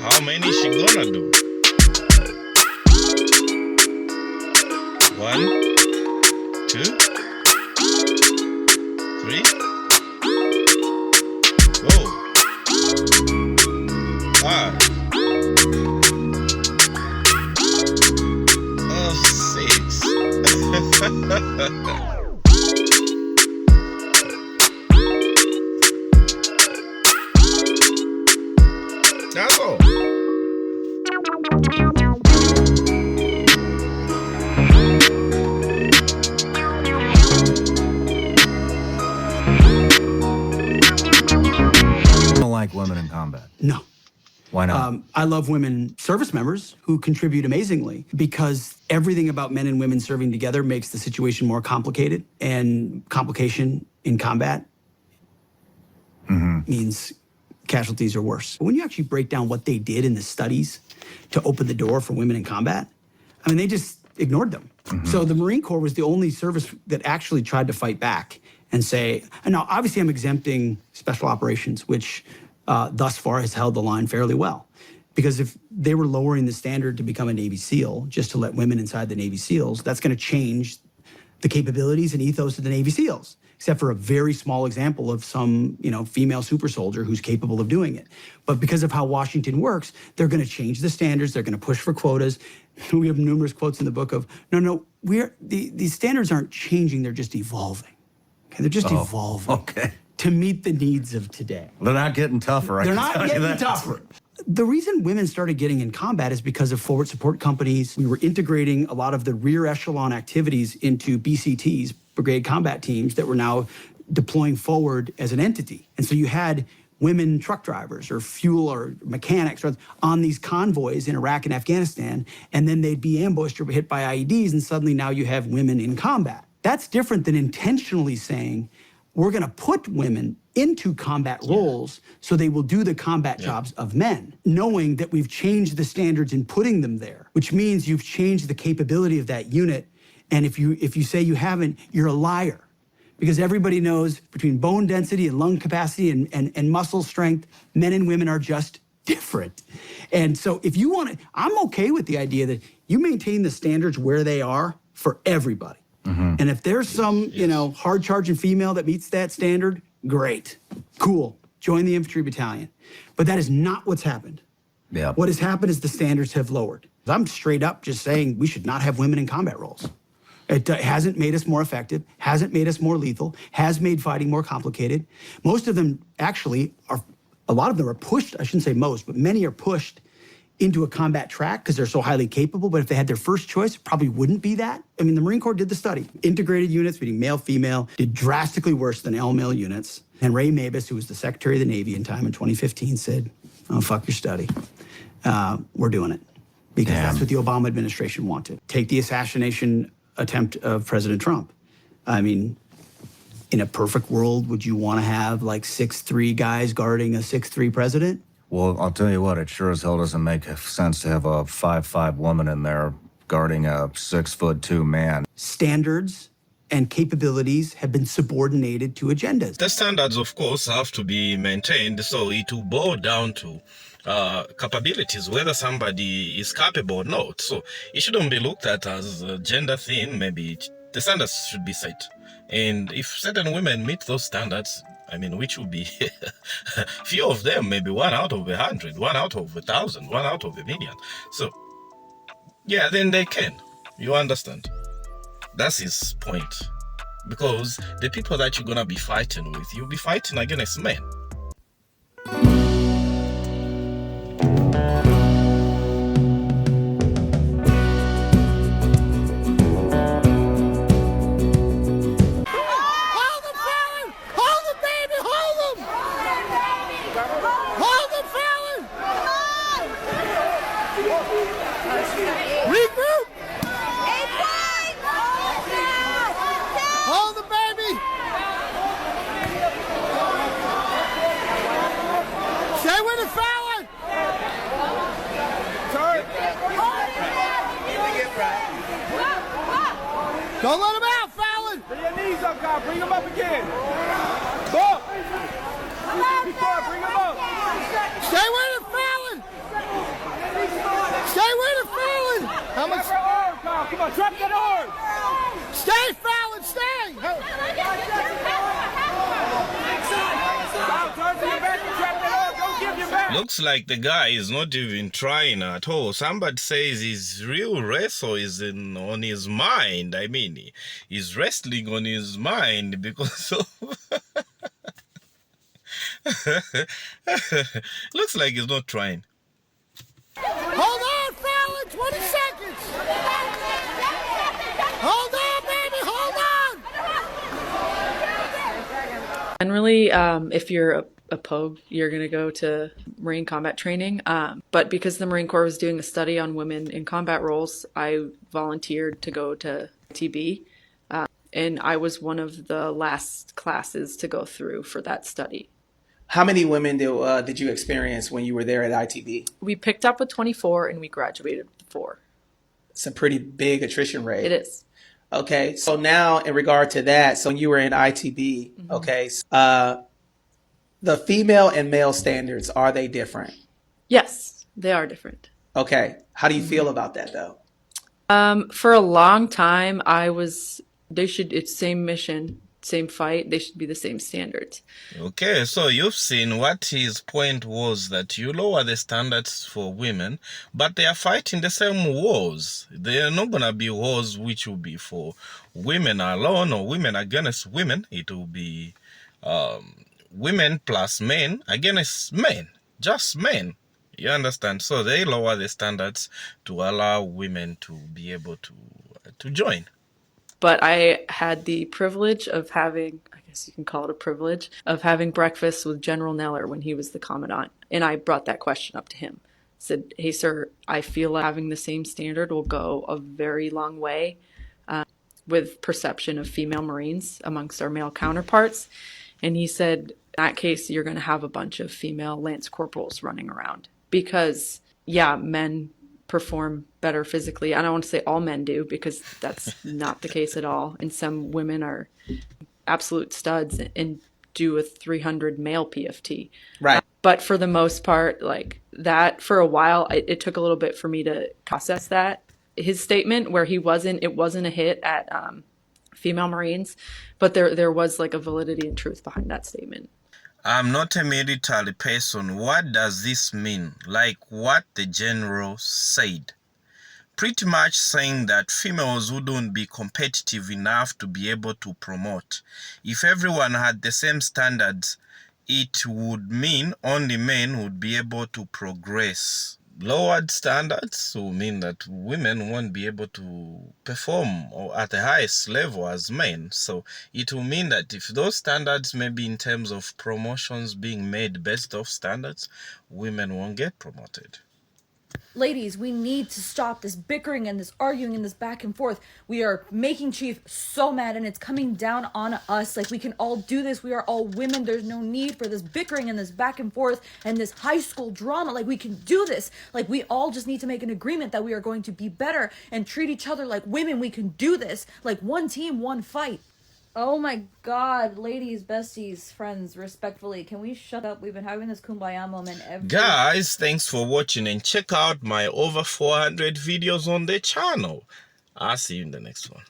How many is she gonna do? 1, 2, 3. Go. 5. 6. That's all. Don't like women in combat. No. Why not? I love women service members who contribute amazingly because everything about men and women serving together makes the situation more complicated, and complication in combat means casualties are worse. But when you actually break down what they did in the studies to open the door for women in combat, I mean, they just ignored them. So the Marine Corps was the only service that actually tried to fight back and say, and now obviously I'm exempting special operations, which thus far has held the line fairly well. Because if they were lowering the standard to become a Navy SEAL, just to let women inside the Navy SEALs, that's gonna change the capabilities and ethos of the Navy SEALs, except for a very small example of some, female super soldier who's capable of doing it. But because of how Washington works, they're gonna change the standards, they're gonna push for quotas. We have numerous quotes in the book of, no, these standards aren't changing, they're just evolving. Okay, they're just evolving. Okay. To meet the needs of today. They're not getting tougher. They're not getting tougher. The reason women started getting in combat is because of forward support companies. We were integrating a lot of the rear echelon activities into BCTs, brigade combat teams, that were now deploying forward as an entity. And so you had women truck drivers or fuel or mechanics on these convoys in Iraq and Afghanistan, and then they'd be ambushed or hit by IEDs, and suddenly now you have women in combat. That's different than intentionally saying, we're gonna put women into combat roles so they will do the combat jobs of men, knowing that we've changed the standards in putting them there, which means you've changed the capability of that unit. And if you say you haven't, you're a liar. Because everybody knows between bone density and lung capacity and muscle strength, men and women are just different. And so if you want to, I'm okay with the idea that you maintain the standards where they are for everybody. And if there's some, hard-charging female that meets that standard, great, cool, join the infantry battalion. But that is not what's happened. Yeah. What has happened is the standards have lowered. I'm straight up just saying we should not have women in combat roles. It hasn't made us more effective, hasn't made us more lethal, has made fighting more complicated. Most of them actually are, a lot of them are pushed, I shouldn't say most, but many are pushed into a combat track because they're so highly capable. But if they had their first choice, it probably wouldn't be that. I mean, the Marine Corps did the study. Integrated units, meaning male, female, did drastically worse than all-male units. And Ray Mabus, who was the Secretary of the Navy in 2015, said, oh, fuck your study. We're doing it. Because that's what the Obama administration wanted. Take the assassination attempt of President Trump. I mean, in a perfect world, would you want to have like 6'3" guys guarding a 6'3" president? Well, I'll tell you what, it sure as hell doesn't make sense to have a 5'5" woman in there guarding a 6'2" man. Standards and capabilities have been subordinated to agendas. The standards, of course, have to be maintained, so it will boil down to capabilities, whether somebody is capable or not. So it shouldn't be looked at as a gender thing. Maybe the standards should be set. And if certain women meet those standards, I mean, which will be few of them, maybe 1 out of 100, 1 out of 1,000, 1 out of 1,000,000. So, yeah, then they can. You understand? That's his point. Because the people that you're going to be fighting with, you'll be fighting against men. Don't let him out, Fallon! Bring your knees up, God. Bring him up again. Go! Bring him up. Stay with him, Fallon! on, trap that arm. Stay, Fallon, stay. Turn to your back and trap that arm. Don't give your back. Looks like the guy is not even trying at all. Somebody says his real wrestle is on his mind. I mean, he's wrestling on his mind because of... Looks like he's not trying. Hold on, Fallon, 20 seconds. Hold on, baby, hold on. Generally, if you're a pogue, you're going to go to Marine combat training. But because the Marine Corps was doing a study on women in combat roles, I volunteered to go to ITB. And I was one of the last classes to go through for that study. How many women did you experience when you were there at ITB? We picked up with 24 and we graduated with 4. It's a pretty big attrition rate. It is. Okay, so now in regard to that, so you were in ITB, okay, the female and male standards, are they different? Yes, they are different. Okay, how do you feel about that though? For a long time, it's same mission, same fight, they should be the same standards. Okay, so you've seen what his point was, that you lower the standards for women, but they are fighting the same wars. They are not going to be wars which will be for women alone or women against women. It will be women plus men against men, just men. You understand? So they lower the standards to allow women to be able to join. But I had the privilege of having, I guess you can call it a privilege, of having breakfast with General Neller when he was the commandant. And I brought that question up to him. Said, hey, sir, I feel like having the same standard will go a very long way with perception of female Marines amongst our male counterparts. And he said, in that case, you're going to have a bunch of female Lance Corporals running around. Because, yeah, men perform better physically. I don't want to say all men do, because that's not the case at all. And some women are absolute studs and do a 300 male PFT. Right. But for the most part, like that, for a while, it took a little bit for me to process that. His statement where it wasn't a hit at female Marines, but there was like a validity and truth behind that statement. I'm not a military person. What does this mean? Like what the general said. Pretty much saying that females wouldn't be competitive enough to be able to promote. If everyone had the same standards, it would mean only men would be able to progress. Lowered standards will mean that women won't be able to perform or at the highest level as men. So it will mean that if those standards, maybe in terms of promotions being made based off standards, women won't get promoted. Ladies, we need to stop this bickering and this arguing and this back and forth. We are making Chief so mad and it's coming down on us. Like, we can all do this. We are all women. There's no need for this bickering and this back and forth and this high school drama. Like, we can do this. Like, we all just need to make an agreement that we are going to be better and treat each other like women. We can do this. Like, one team, one fight. Oh my god, ladies, besties, friends, respectfully, can we shut up? We've been having this kumbaya moment every... Guys, thanks for watching and check out my over 400 videos on the channel. I'll see you in the next one.